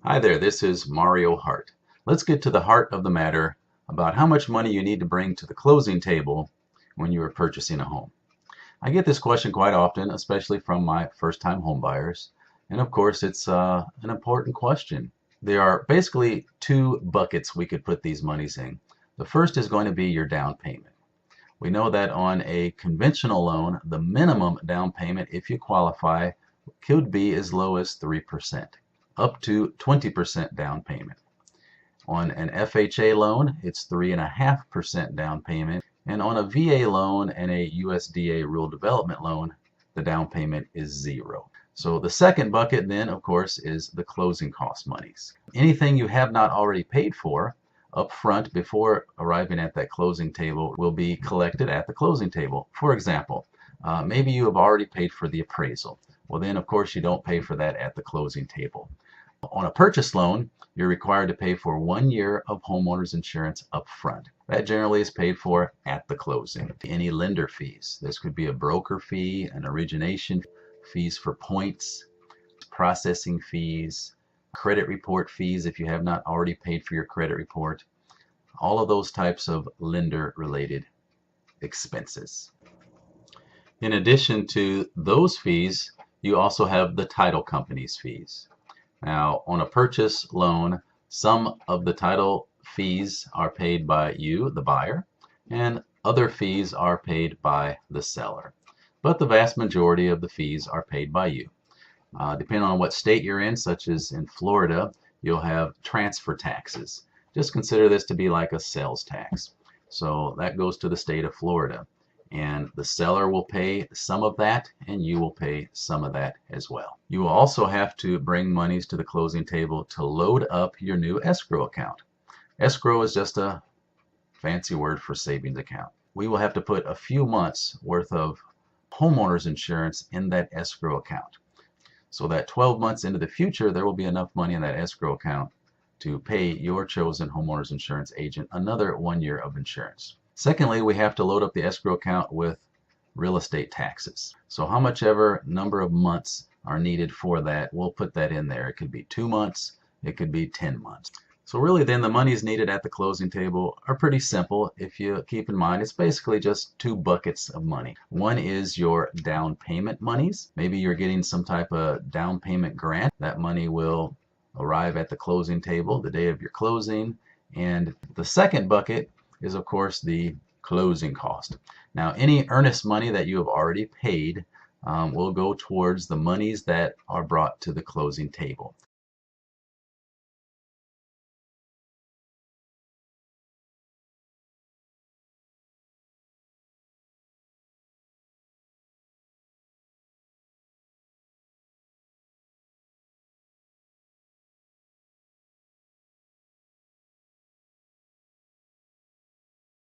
Hi there, this is Mario Hart. Let's get to the heart of the matter about how much money you need to bring to the closing table when you are purchasing a home. I get this question quite often, especially from my first-time home buyers. And of course, it's an important question. There are basically two buckets we could put these monies in. The first is going to be your down payment. We know that on a conventional loan, the minimum down payment, if you qualify, could be as low as 3%, up to 20% down payment. On an FHA loan, it's 3.5% down payment, and on a VA loan and a USDA rural development loan, the down payment is 0. So the second bucket then, of course, is the closing cost monies. Anything you have not already paid for up front before arriving at that closing table will be collected at the closing table. For example, maybe you have already paid for the appraisal. Well, then, of course, you don't pay for that at the closing table. On a purchase loan, you're required to pay for 1 year of homeowners insurance up front. That generally is paid for at the closing. Any lender fees. This could be a broker fee, an origination fees for points, processing fees, credit report fees if you have not already paid for your credit report. All of those types of lender-related expenses. In addition to those fees, you also have the title company's fees. Now, on a purchase loan, some of the title fees are paid by you, the buyer, and other fees are paid by the seller. But the vast majority of the fees are paid by you. Depending on what state you're in, such as in Florida, you'll have transfer taxes. Just consider this to be like a sales tax. So that goes to the state of Florida. And the seller will pay some of that, and you will pay some of that as well. You will also have to bring monies to the closing table to load up your new escrow account. Escrow is just a fancy word for savings account. We will have to put a few months worth of homeowners insurance in that escrow account. So that 12 months into the future, there will be enough money in that escrow account to pay your chosen homeowners insurance agent another 1 year of insurance. Secondly, we have to load up the escrow account with real estate taxes. So how much ever number of months are needed for that, we'll put that in there. It could be 2 months, it could be 10 months. So really then the monies needed at the closing table are pretty simple. If you keep in mind, it's basically just two buckets of money. One is your down payment monies. Maybe you're getting some type of down payment grant. That money will arrive at the closing table the day of your closing. And the second bucket is, of course, the closing cost. Now, any earnest money that you have already paid will go towards the monies that are brought to the closing table.